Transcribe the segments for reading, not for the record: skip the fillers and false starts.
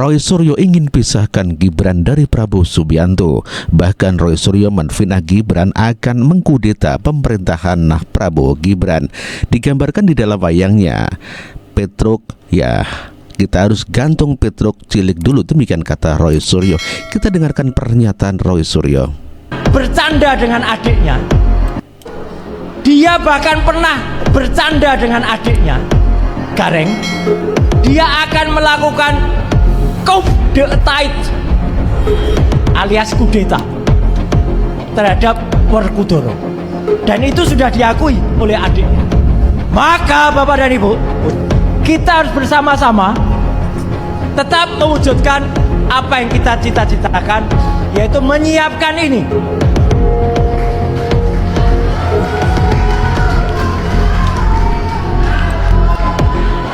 Roy Suryo ingin pisahkan Gibran dari Prabowo Subianto. Bahkan Roy Suryo menfitnah Gibran akan mengkudeta pemerintahan Prabowo Gibran. Digambarkan di dalam wayangnya, Petruk, ya kita harus gantung Petruk cilik dulu, demikian kata Roy Suryo. Kita dengarkan pernyataan Roy Suryo. Bercanda dengan adiknya. Dia bahkan pernah bercanda dengan adiknya, Gareng. Dia akan melakukan coup d'etat alias kudeta terhadap Werkudara. Dan itu sudah diakui oleh adiknya. Maka Bapak dan Ibu, kita harus bersama-sama tetap mewujudkan apa yang kita cita-citakan, yaitu menyiapkan ini.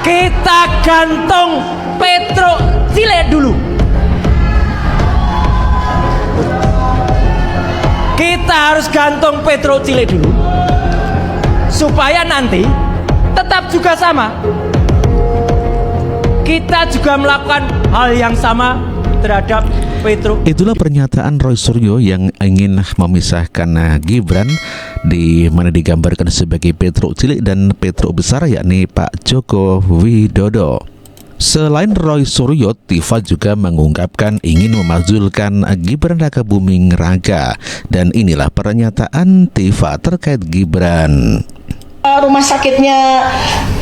Kita gantung Petruk cilik dulu. Kita harus gantung Petruk cilik dulu, supaya nanti tetap juga sama. Kita juga melakukan hal yang sama terhadap Petruk. Itulah pernyataan Roy Suryo yang ingin memisahkan Gibran, di mana digambarkan sebagai Petruk cilik dan Petruk besar, yakni Pak Joko Widodo. Selain Roy Suryo, Tifa juga mengungkapkan ingin memajulkan Gibran Rakabuming Raka, dan inilah pernyataan Tifa terkait Gibran. Rumah sakitnya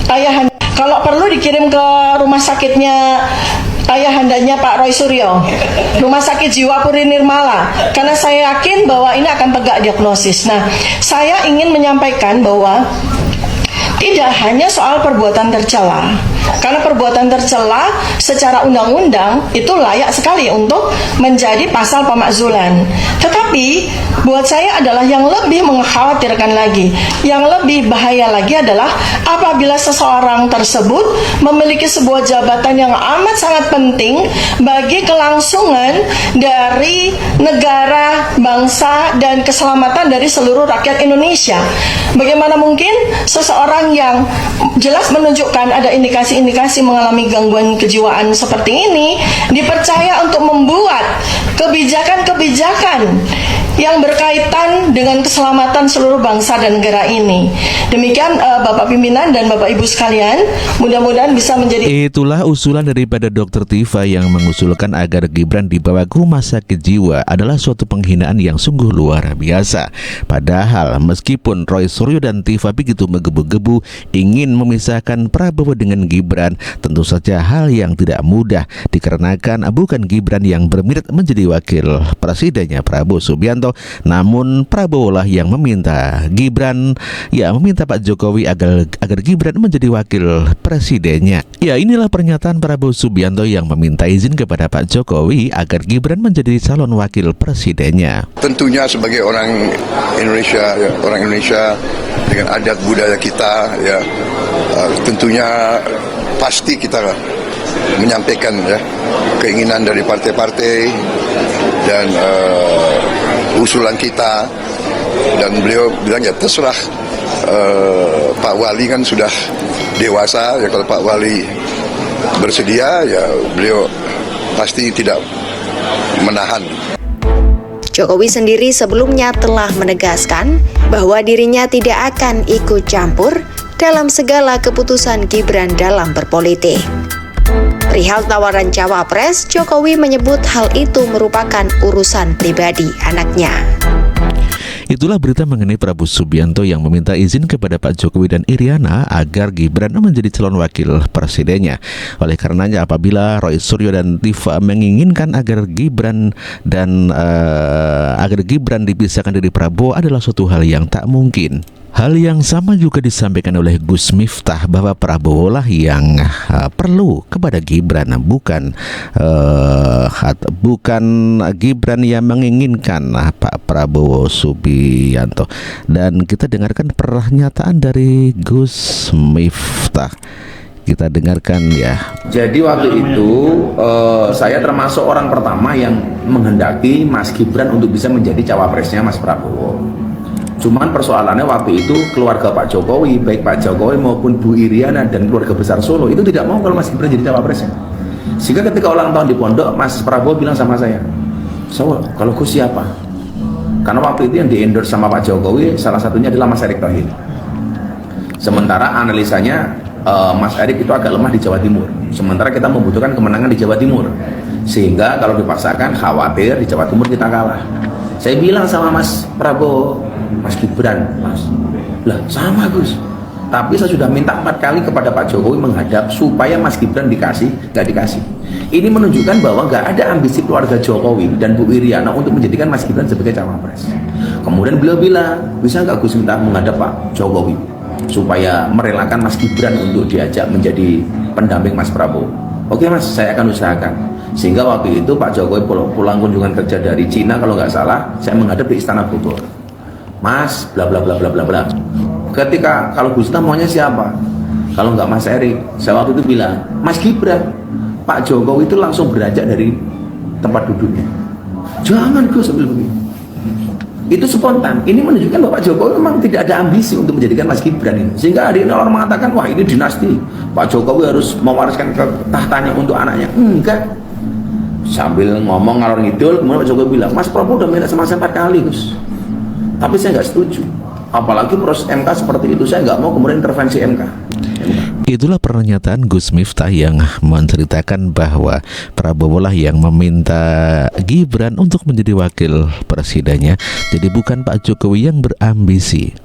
ayahanda, kalau perlu dikirim ke rumah sakitnya ayahandanya Pak Roy Suryo, Rumah Sakit Jiwa Puri Nirmala, karena saya yakin bahwa ini akan tegak diagnosis. Nah, saya ingin menyampaikan bahwa tidak hanya soal perbuatan tercela, karena perbuatan tercela secara undang-undang itu layak sekali untuk menjadi pasal pemakzulan. Tetapi buat saya adalah yang lebih mengkhawatirkan lagi, yang lebih bahaya lagi adalah apabila seseorang tersebut memiliki sebuah jabatan yang amat sangat penting bagi kelangsungan dari negara, bangsa, dan keselamatan dari seluruh rakyat Indonesia. Bagaimana mungkin seseorang yang jelas menunjukkan ada indikasi-indikasi mengalami gangguan kejiwaan seperti ini dipercaya untuk membuat kebijakan-kebijakan yang berkaitan dengan keselamatan seluruh bangsa dan negara ini. Demikian Bapak Pimpinan dan Bapak Ibu sekalian, mudah-mudahan bisa menjadi. Itulah usulan daripada Dr. Tifa yang mengusulkan agar Gibran dibawa ke rumah sakit jiwa adalah suatu penghinaan yang sungguh luar biasa. Padahal meskipun Roy Suryo dan Tifa begitu menggebu-gebu ingin memisahkan Prabowo dengan Gibran, tentu saja hal yang tidak mudah dikarenakan bukan Gibran yang berminat menjadi wakil presidennya Prabowo Subianto, namun Prabowo lah yang meminta Gibran, ya meminta Pak Jokowi agar Gibran menjadi wakil presidennya. Ya, inilah pernyataan Prabowo Subianto yang meminta izin kepada Pak Jokowi agar Gibran menjadi calon wakil presidennya. Tentunya sebagai orang Indonesia, ya, orang Indonesia dengan adat budaya kita, ya tentunya pasti kita menyampaikan ya keinginan dari partai-partai dan usulan kita, dan beliau bilang ya terserah, Pak Wali kan sudah dewasa ya, kalau Pak Wali bersedia ya beliau pasti tidak menahan. Jokowi sendiri sebelumnya telah menegaskan bahwa dirinya tidak akan ikut campur dalam segala keputusan Gibran dalam berpolitik. Perihal tawaran cawapres, Jokowi menyebut hal itu merupakan urusan pribadi anaknya. Itulah berita mengenai Prabowo Subianto yang meminta izin kepada Pak Jokowi dan Iriana agar Gibran menjadi calon wakil presidennya. Oleh karenanya apabila Roy Suryo dan Tifa menginginkan agar Gibran dipisahkan dari Prabowo adalah suatu hal yang tak mungkin. Hal yang sama juga disampaikan oleh Gus Miftah bahwa Prabowo lah yang perlu kepada Gibran, bukan Gibran yang menginginkan Pak Prabowo Subianto. Dan kita dengarkan pernyataan dari Gus Miftah. Kita dengarkan ya. Jadi waktu itu saya termasuk orang pertama yang menghendaki Mas Gibran untuk bisa menjadi cawapresnya Mas Prabowo. Cuman persoalannya waktu itu keluarga Pak Jokowi, baik Pak Jokowi maupun Bu Iriana dan keluarga besar Solo itu tidak mau kalau Mas Gibran jadi cawapresnya. Sehingga ketika ulang tahun di pondok, Mas Prabowo bilang sama saya, "So, kalau Gus siapa?" Karena waktu itu yang di-endorse sama Pak Jokowi salah satunya adalah Mas Erick Thohir. Sementara analisanya Mas Erick itu agak lemah di Jawa Timur. Sementara kita membutuhkan kemenangan di Jawa Timur. Sehingga kalau dipaksakan khawatir di Jawa Timur kita kalah. Saya bilang sama Mas Prabowo, "Mas Gibran, Mas." Lah sama Gus. Tapi saya sudah minta 4 kali kepada Pak Jokowi menghadap supaya Mas Gibran dikasih, nggak dikasih. Ini menunjukkan bahwa nggak ada ambisi keluarga Jokowi dan Bu Iriana untuk menjadikan Mas Gibran sebagai cawapres. Kemudian beliau bilang, "Bisa nggak Gus minta menghadap Pak Jokowi supaya merelakan Mas Gibran untuk diajak menjadi pendamping Mas Prabowo?" "Oke Mas, saya akan usahakan." Sehingga waktu itu Pak Jokowi pulang kunjungan kerja dari Cina kalau nggak salah, saya menghadap di Istana Bogor. "Mas, bla bla bla bla bla bla." Ketika kalau Gustaf maunya siapa? Kalau nggak Mas Erick, saya waktu itu bilang, "Mas Gibran." Pak Jokowi itu langsung beranjak dari tempat duduknya. "Jangan Gus," sambil begini. Itu spontan. Ini menunjukkan bahwa Pak Jokowi memang tidak ada ambisi untuk menjadikan Mas Gibran ini. Sehingga hari ini orang mengatakan, "Wah ini dinasti, Pak Jokowi harus mewariskan ke tahtanya untuk anaknya." Enggak. Sambil ngomong ngalor ngidul, kemudian Pak Jokowi bilang, "Mas Prabowo udah minta sama saya 4 kali Gus, tapi saya nggak setuju. Apalagi proses MK seperti itu, saya nggak mau kemudian intervensi MK." Itulah pernyataan Gus Miftah yang menceritakan bahwa Prabowo lah yang meminta Gibran untuk menjadi wakil presidennya. Jadi bukan Pak Jokowi yang berambisi.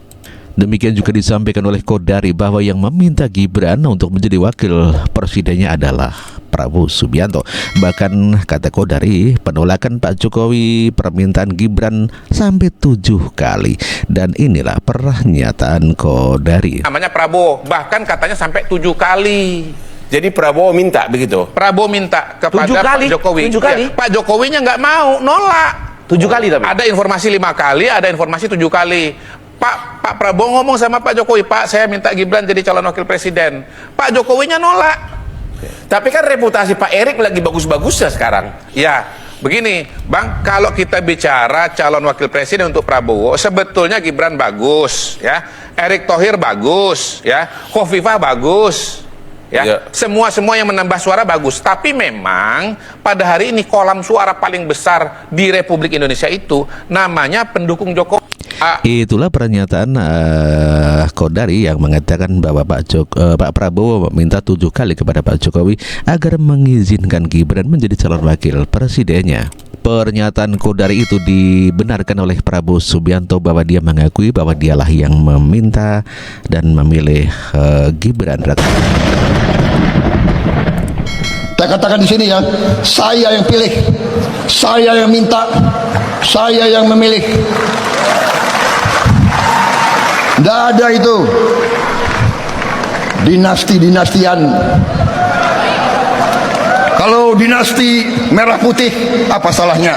Demikian juga disampaikan oleh Kodari bahwa yang meminta Gibran untuk menjadi wakil presidennya adalah Prabowo Subianto. Bahkan kata Kodari, penolakan Pak Jokowi permintaan Gibran sampai 7 kali. Dan inilah pernyataan Kodari. Namanya Prabowo, bahkan katanya sampai 7 kali. Jadi Prabowo minta begitu? Prabowo minta kepada 7 kali? Pak Jokowi. 7 kali? Ya, Pak Jokowinya nggak mau, nolak. 7 kali tapi? Ada informasi 5 kali, ada informasi 7 kali. Pak Prabowo ngomong sama Pak Jokowi, "Pak, saya minta Gibran jadi calon wakil presiden." Pak Jokowinya nolak. Tapi kan reputasi Pak Erick lagi bagus-bagusnya sekarang. Ya, begini, Bang, kalau kita bicara calon wakil presiden untuk Prabowo, sebetulnya Gibran bagus, ya. Erick Thohir bagus, ya. Khofifah bagus. Ya, Ya. semua yang menambah suara bagus, tapi memang pada hari ini kolam suara paling besar di Republik Indonesia itu namanya pendukung Jokowi. Itulah pernyataan Kodari yang mengatakan bahwa Pak Prabowo meminta 7 kali kepada Pak Jokowi agar mengizinkan Gibran menjadi calon wakil presidennya. Pernyataan Kodari itu dibenarkan oleh Prabowo Subianto bahwa dia mengakui bahwa dialah yang meminta dan memilih Gibran. Saya katakan di sini ya, saya yang pilih, saya yang minta, saya yang memilih. Tidak ada itu dinasti-dinastian. Kalau dinasti merah putih, apa salahnya?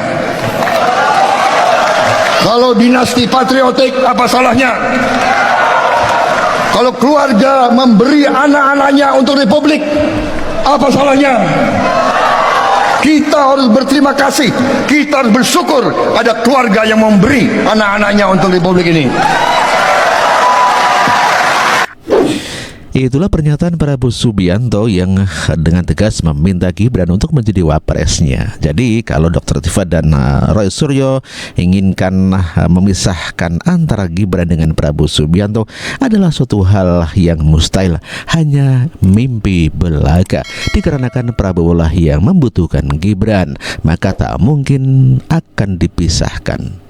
Kalau dinasti patriotik, apa salahnya? Kalau keluarga memberi anak-anaknya untuk republik, apa salahnya? Kita harus berterima kasih, kita harus bersyukur ada keluarga yang memberi anak-anaknya untuk republik ini. Itulah pernyataan Prabowo Subianto yang dengan tegas meminta Gibran untuk menjadi wapresnya. Jadi kalau Dr. Tifa dan Roy Suryo inginkan memisahkan antara Gibran dengan Prabowo Subianto adalah suatu hal yang mustahil, hanya mimpi belaka. Dikarenakan Prabowo lah yang membutuhkan Gibran, maka tak mungkin akan dipisahkan.